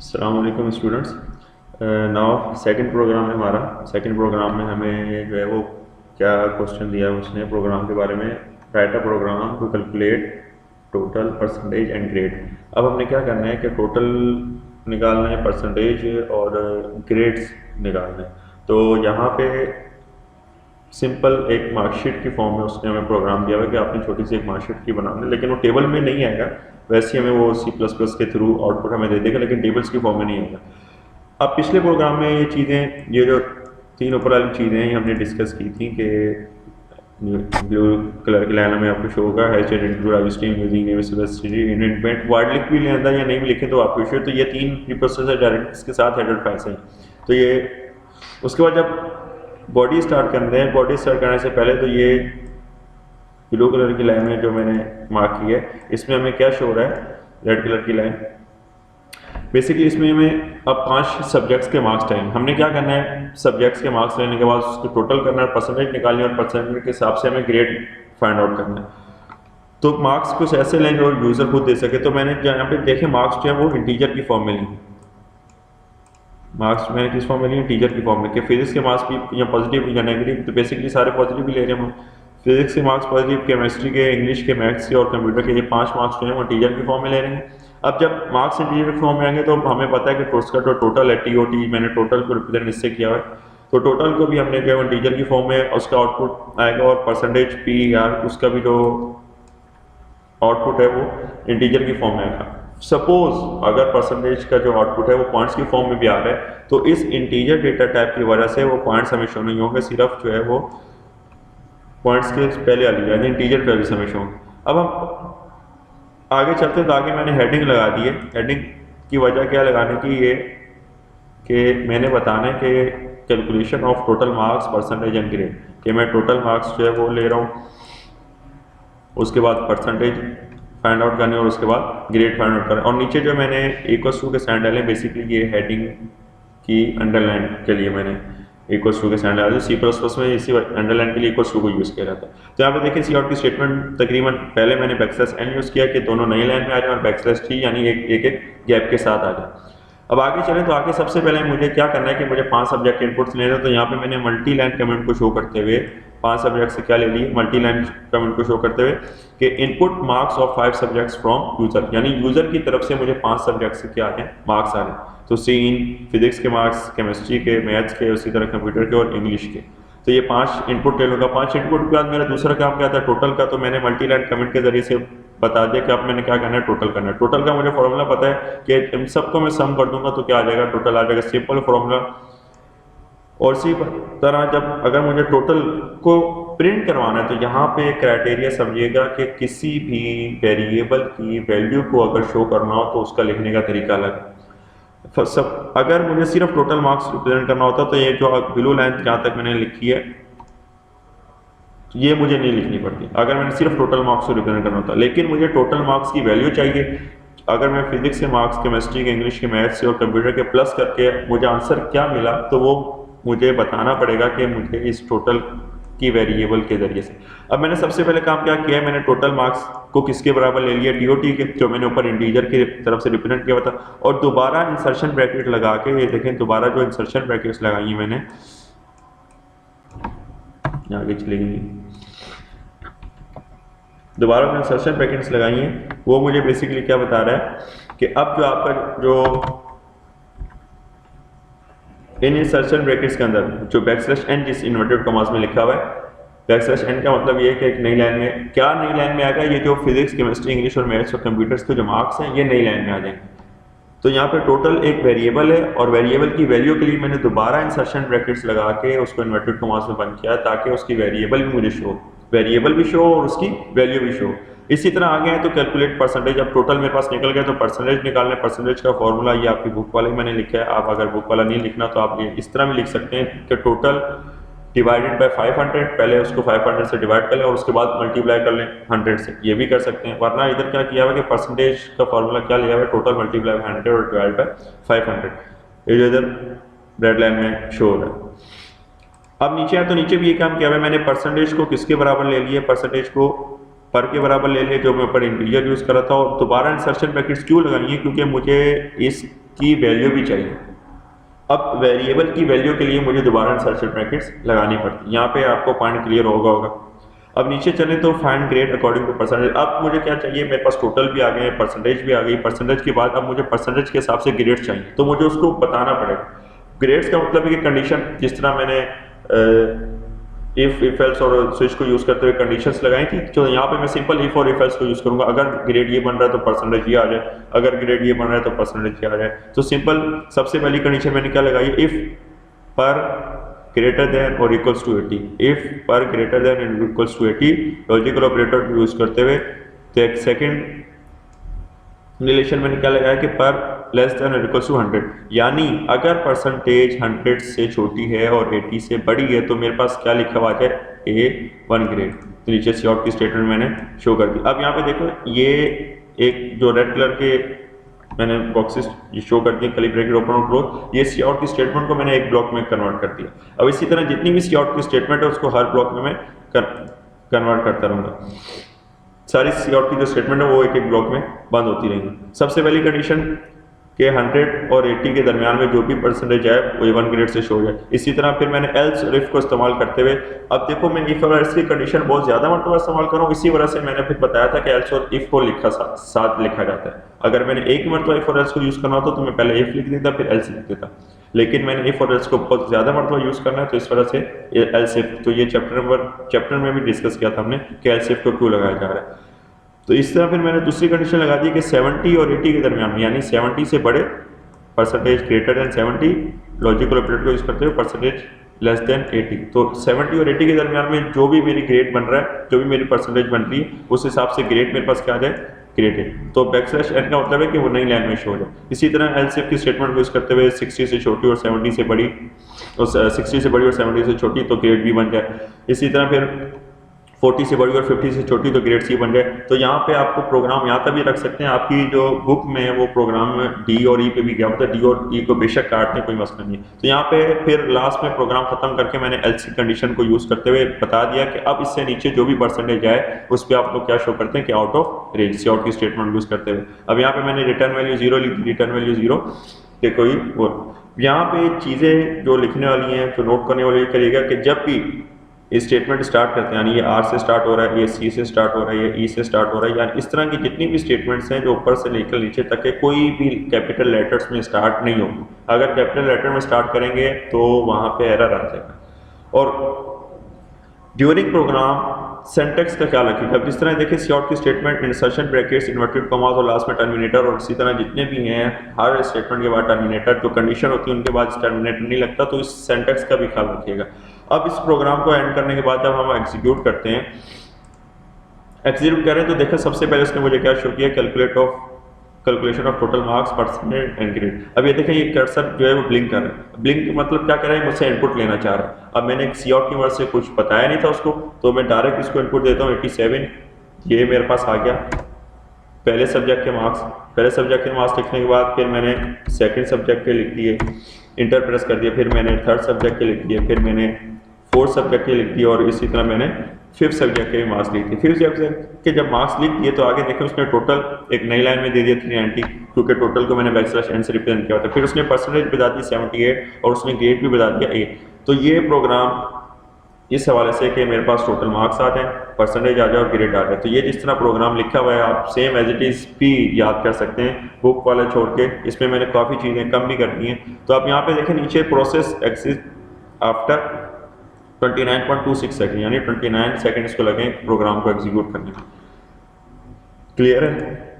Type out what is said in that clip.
अस्सलाम वालेकुम students. Now second program है हमारा। सेकंड प्रोग्राम में हमें जो है वो क्या क्वेश्चन दिया है उसने प्रोग्राम के बारे में। Write a program to calculate total percentage and grade. अब हमने क्या करना है कि टोटल निकालना है, परसेंटेज और ग्रेड्स निकालना है। तो यहाँ पे सिंपल एक मार्कशीट की फॉर्म में उसने हमें प्रोग्राम दिया हुआ है कि आपने छोटी सी एक मार्कशीट की बनानी है, लेकिन वो टेबल में नहीं आएगा। वैसे ही हमें वो C++ के थ्रू आउटपुट हमें दे देगा, लेकिन टेबल्स की फॉर्म में नहीं आएगा। अब पिछले प्रोग्राम में ये चीज़ें, ये जो तीन ऊपर वाली चीज़ें हैं, हमने डिस्कस की थी कि ब्लू कलर की लाइन में आपको शो होगा वर्ड लिख भी लें अंदर या नहीं भी लिखें तो आपको शो। तो ये तीन प्रीप्रोसेसर डायरेक्ट इसके साथ हेडर फाइल्स हैं। तो ये उसके बाद जब बॉडी स्टार्ट करते हैं, बॉडी स्टार्ट करने से पहले तो ये ब्लू कलर की लाइन में जो मैंने मार्क की है, इसमें हमें क्या शो हो रहा है, रेड कलर की लाइन। बेसिकली इसमें हमें अब 5 सब्जेक्ट्स के मार्क्स चाहिए। हमने क्या करना है, सब्जेक्ट्स के मार्क्स लेने के बाद उसको टोटल करना है, परसेंटेज निकालनी है और परसेंटेज के हिसाब से हमें ग्रेड फाइंड आउट करना है। तो मार्क्स कुछ ऐसे लें जो यूज़र खुद दे सके। तो मैंने यहाँ पे देखे मार्क्स जो है वो इंटीजर की फॉर्म में लिए। मार्क्स मैंने किस फॉर्म में लिए, इंटीजर की फॉर्म में। कि फिजिक्स के मार्क्स भी या पॉजिटिव या नेगेटिव, तो बेसिकली सारे पॉजिटिव भी ले रहे हैं हम। फिजिक्स के मार्क्स पॉजिटिव, केमिस्ट्री के, इंग्लिश के, मैथ्स के और कंप्यूटर के, ये 5 मार्क्स जो हैं वो इंटीजर की फॉर्म में ले रहे हैं। अब जब मार्क्स इंटीजर की फॉर्म में आएंगे तो हमें पता है कि उसका जो टोटल है TOT, मैंने टोटल को रिप्रेजेंट इससे किया हुआ है। तो टोटल को भी हमने जो है इंटीजर की फॉर्म में उसका आउटपुट आएगा, और परसेंटेज PR उसका भी जो आउटपुट है वो इंटीजर की फॉर्म में आएगा। सपोज अगर परसेंटेज का जो आउटपुट है वो पॉइंट्स की फॉर्म में भी आ रहा है, तो इस इंटीजर डेटा टाइप की वजह से वो पॉइंट्स हमें शो नहीं होंगे, सिर्फ जो है वो पॉइंट्स के पहले वाली यानी इंटीजर वैल्यूज हमें शो होंगे। अब हम आगे चलते हैं, तो आगे मैंने हेडिंग लगा दी है। हेडिंग की वजह क्या लगाने की, ये कि मैंने बताना है कि calculation of total marks percentage and grade, कि मैं टोटल मार्क्स जो है वो ले रहा हूँ, उसके बाद परसेंटेज फाइंड आउट करने और उसके बाद ग्रेड फाइंड आउट करना। और नीचे जो मैंने इक्वल टू के साइन डाले, बेसिकली ये हेडिंग की अंडरलाइन के लिए मैंने इक्वल टू के साइन डाले। C++ में इसी अंडरलाइन के लिए इक्वल टू को यूज़ किया जाता है। तो यहाँ पे देखिए C आउट की स्टेटमेंट तकरीबन पहले मैंने \n यूज़ किया कि दोनों नई लाइन में आ जाए, और \t यानी एक गैप के साथ आ जाए। अब आगे चलें, तो आगे सबसे पहले मुझे क्या करना है कि मुझे 5 सब्जेक्ट के इनपुट्स लेने हैं। तो यहाँ पे मैंने मल्टी लाइन कमेंट को शो करते हुए 5 सब्जेक्ट से क्या ले लिए, मल्टी लाइन कमेंट को शो करते हुए कि input marks of 5 subjects from user, यानी यूजर की तरफ से मुझे 5 सब्जेक्ट से क्या आ रहे हैं, मार्क्स आ रहे हैं। तो इन फिजिक्स के मार्क्स, केमिस्ट्री के, मैथ्स के, उसी तरह कंप्यूटर के और इंग्लिश के। तो ये 5 इनपुट ले लूँगा। 5 इनपुट के बाद मेरा दूसरा काम क्या था, टोटल का। तो मैंने मल्टी लाइन कमेंट के जरिए से बता दिया कि अब मैंने क्या करना है, टोटल करना है। टोटल का मुझे फॉर्मूला पता है कि इन सबको मैं सम कर दूंगा तो क्या आ जाएगा, टोटल आ जाएगा, सिंपल फॉर्मूला। और इसी तरह जब अगर मुझे टोटल को प्रिंट करवाना है, तो यहाँ पे क्राइटेरिया समझिएगा कि किसी भी वेरिएबल की वैल्यू को अगर शो करना हो तो उसका लिखने का तरीका अलग है। सब अगर मुझे सिर्फ टोटल मार्क्स रिप्रेजेंट करना होता तो ये जो ब्लू लाइन जहाँ तक मैंने लिखी है ये मुझे नहीं लिखनी पड़ती, अगर मैंने सिर्फ टोटल मार्क्स को रिप्रेजेंट करना होता। लेकिन मुझे टोटल मार्क्स की वैल्यू चाहिए। अगर मैं फिजिक्स के मार्क्स, केमिस्ट्री के, इंग्लिश के, मैथ्स से और कंप्यूटर के प्लस करके मुझे आंसर क्या मिला, तो वो मुझे बताना पड़ेगा कि मुझे इस टोटल की वेरिएबल के जरिए से। अब मैंने सबसे पहले काम क्या किया है, मैंने टोटल मार्क्स को किसके बराबर ले लिया, TOT के, जो मैंने ऊपर इंटीजर की तरफ से रिप्रेजेंट किया था। और दोबारा इंसर्शन ब्रैकेट लगा के, ये देखें दोबारा जो इंसर्शन ब्रैकेट्स लगाई है मैंने, आगे चलेंगे, दोबारा जो इंसर्शन ब्रैकेट्स लगाई हैं वो मुझे बेसिकली क्या बता रहा है कि अब जो आपका जो इन इंसर्शन ब्रैकेट्स के अंदर जो \n जिस इन्वर्टेड कॉमास में लिखा हुआ है, \n का मतलब ये है कि एक नई लाइन में, क्या नई लाइन में आएगा, ये जो फिजिक्स, केमिस्ट्री, इंग्लिश और मैथ्स और कंप्यूटर्स के जो मार्क्स हैं ये नई लाइन में आ जाएंगे। तो यहाँ पे टोटल एक वेरिएबल है, और वेरिएबल की वैल्यू के लिए मैंने दोबारा इंसर्शन ब्रैकेट्स लगा के उसको इन्वर्टेड कॉमास में बंद किया, ताकि उसकी वेरिएबल भी मुझे शो, वेरिएबल भी शो और उसकी वैल्यू भी शो। इसी तरह आगे है तो कैलकुलेट परसेंटेज। अब टोटल मेरे पास निकल गया, तो परसेंटेज निकालने, परसेंटेज का फॉर्मूला ये आपकी बुक वाले मैंने लिखा है। आप अगर बुक वाला नहीं लिखना तो आप ये इस तरह भी लिख सकते हैं कि टोटल डिवाइडेड बाय 500, पहले उसको 500 से डिवाइड कर लें और उसके बाद मल्टीप्लाई कर लें 100 से, ये भी कर सकते हैं। वरना इधर क्या किया हुआ है कि परसेंटेज का फॉर्मूला क्या लिया हुआ है, टोटल मल्टीप्लाई 100 और डिवाइड बाय 500, ये जो इधर रेड लाइन में शो हो रहा है। अब नीचे है तो नीचे भी ये काम किया हुआ है, मैंने परसेंटेज को किसके बराबर ले लिया, परसेंटेज को पर के बराबर ले लिया, जो मैं ऊपर इंटीजर यूज कर रहा था। और दोबारा इंसर्शन ब्रैकेट्स क्यों लगाई है, क्योंकि मुझे इस की वैल्यू भी चाहिए। अब वेरिएबल की वैल्यू के लिए मुझे दोबारा इंसर्शन ब्रैकेट्स लगानी पड़ती है। यहाँ पे आपको पॉइंट क्लियर होगा। अब नीचे चले तो find grade according to percentage. अब मुझे क्या चाहिए, मेरे पास टोटल भी आ गए, परसेंटेज भी आ गई। परसेंटेज के बाद अब मुझे परसेंटेज के हिसाब से ग्रेड्स चाहिए, तो मुझे उसको बताना पड़ेगा। ग्रेड्स का मतलब है कि कंडीशन, जिस तरह मैंने इफ एल्स और स्विच को यूज करते हुए कंडीशंस लगाई थी, तो यहाँ पे मैं सिंपल इफ और इफ एल्स को यूज करूंगा। अगर ग्रेड ये बन रहा है तो परसेंटेज ये आ जाए, अगर ग्रेड ये बन रहा है तो परसेंटेज ये आ जाए। तो सिंपल सबसे पहली कंडीशन मैंने क्या लगाई, इफ पर ग्रेटर देन और equals to 80। If per greater than और equals to 80 logical operator use करते हुए। तो एक सेकेंड रिलेशन मैंने क्या लगाया कि पर लेस देन और इक्वल्स टू 100, यानी अगर परसेंटेज 100 से छोटी है और 80 से बड़ी है तो मेरे पास क्या लिखा हुआ है, A1 ग्रेड। तो नीचे सी आउट की स्टेटमेंट मैंने शो कर दी। अब यहाँ पे देखो, ये एक जो रेड कलर के मैंने बॉक्सेस शो कर दिए, कली ब्रैकेट ओपन और क्लोज, ये सी आउट की स्टेटमेंट को मैंने एक ब्लॉक में कन्वर्ट कर दिया। अब इसी तरह जितनी भी सी आउट की स्टेटमेंट है उसको हर ब्लॉक में मैं कन्वर्ट करता रहूँगा। सारी सी आउट की जो स्टेटमेंट है वो एक एक ब्लॉक में बंद होती रहेंगी। सबसे पहली कंडीशन के 100 और 80 के दरमियान में जो भी परसेंटेज है वो A1 ग्रेड से शो हो जाए। इसी तरह फिर मैंने एल्स और इफ को इस्तेमाल करते हुए, अब देखो मैं इफ और एल्स की कंडीशन बहुत ज्यादा मरतबा इस्तेमाल कर रहा हूँ, इसी वजह से मैंने फिर बताया था कि एल्स और इफ को साथ लिखा जाता है। अगर मैंने एक मरतबा इफ और एल्स को यूज करना होता तो मैं पहले इफ लिख देता फिर एल्स लिख देता, लेकिन मैंने इफ और एल्स को बहुत ज्यादा मरतबा यूज करना है तो इस वजह से एल्स इफ। तो ये चैप्टर में भी डिस्कस किया था हमने कि एल्स इफ को क्यों लगाया जा रहा है। तो इस तरह फिर मैंने दूसरी कंडीशन लगा दी कि 70 और 80 के दरमियान में, यानी 70 से बड़े, percentage greater than 70, logical operator को यूज करते हुए परसेंटेज लेस देन 80। तो 70 और 80 के दरमियान में जो भी मेरी ग्रेड बन रहा है, जो भी मेरी परसेंटेज बन रही है, उस हिसाब से ग्रेड मेरे पास क्या आ जाए, ग्रेड है। तो बैकस्लैश एन का मतलब है कि वो नई लाइन में शो हो जाए। इसी तरह एलसीएफ की स्टेटमेंट को यूज करते हुए 60 से छोटी और 70 से बड़ी, तो 60 से बड़ी और 70 से छोटी तो ग्रेड बी बन जाए। इसी तरह फिर 40 से बड़ी और 50 से छोटी तो ग्रेड सी बन जाए। तो यहाँ पे आपको प्रोग्राम यहाँ तक भी रख सकते हैं, आपकी जो बुक में है वो प्रोग्राम डी और ई पे भी गया होता है, डी और ई को बेशक काटने कोई मसला नहीं है। तो यहाँ पे फिर लास्ट में प्रोग्राम खत्म करके मैंने एल्स कंडीशन को यूज करते हुए बता दिया कि अब इससे नीचे जो भी परसेंटेज आए उस पर आप लोग क्या शो करते हैं कि out of range, C out की स्टेटमेंट यूज करते हुए। अब यहाँ पे मैंने रिटर्न वैल्यू 0 लिख दी, रिटर्न वैल्यू 0 के कोई वो। यहाँ पे चीजें जो लिखने वाली हैं, जो नोट करने वाली करिएगा कि जब भी स्टेटमेंट स्टार्ट करते हैं, यानी ये आर से स्टार्ट हो रहा है, ये सी से स्टार्ट हो रहा है, ये ई से स्टार्ट हो रहा है, यानी इस तरह की जितनी भी स्टेटमेंट्स हैं जो ऊपर से लेकर नीचे तक है, कोई भी कैपिटल लेटर्स में स्टार्ट नहीं होगी। अगर कैपिटल लेटर में स्टार्ट करेंगे तो वहाँ पे एरर आ जाएगा। और ड्यूरिंग प्रोग्राम सिंटैक्स का ख्याल रखिएगा। अब जिस तरह देखिए सी आउट की statement insertion brackets, inverted commas और लास्ट में टर्मिनेटर, और इसी तरह जितने भी हैं हर स्टेटमेंट के बाद टर्मिनेटर, जो कंडीशन होती है उनके बाद टर्मिनेटर नहीं लगता, तो इस सिंटैक्स का भी ख्याल रखिएगा। अब इस प्रोग्राम को एंड करने के बाद जब हम एग्जीक्यूट करते हैं, एग्जीक्यूट करें तो देखो सबसे पहले उसने मुझे क्या शो किया, calculation of total marks percentage and grade. अब ये देखें ये कर्सर जो है वो ब्लिंक कर रहा है। ब्लिंक मतलब क्या कर रहा है, मुझसे इनपुट लेना चाह रहा है। अब मैंने एक सी आउट की मदद से कुछ बताया नहीं था उसको, तो मैं डायरेक्ट इसको इनपुट देता हूँ 87, ये मेरे पास आ गया पहले सब्जेक्ट के मार्क्स। पहले सब्जेक्ट के मार्क्स लिखने के बाद फिर मैंने सेकंड सब्जेक्ट के लिख दिए, इंटर प्रेस कर दिया, फिर मैंने थर्ड सब्जेक्ट के लिख दिए, फिर मैंने फोर्थ सब्जेक्ट के लिख दिए, और इसी तरह मैंने फिफ्थ सब्जेक्ट के भी मार्क्स लिख दिए। फिफ्थ सब्जेक्ट के जब मार्क्स लिख दिए तो आगे देखें उसने टोटल एक नई लाइन में दे दिया 390, क्योंकि टोटल को मैंने बैकस्लैश एन से रिप्रेजेंट किया होता है। फिर उसने परसेंटेज बता दी 78 और उसने ग्रेड भी बता दिया 8। तो ये प्रोग्राम इस हवाले से कि मेरे पास टोटल मार्क्स आ जाए, परसेंटेज आ जाए और ग्रेड आ जाए, तो ये जिस तरह प्रोग्राम लिखा हुआ है आप सेम एज इट इज़ भी याद कर सकते हैं बुक वाले छोड़ के। इसमें मैंने काफ़ी चीज़ें कम भी कर दी हैं। तो आप यहाँ पे देखें नीचे प्रोसेस एग्जिस्ट आफ्टर 29.26 सेकंड, यानी 29 सेकंड इसको लगे प्रोग्राम को एग्जीक्यूट करने में। क्लियर है?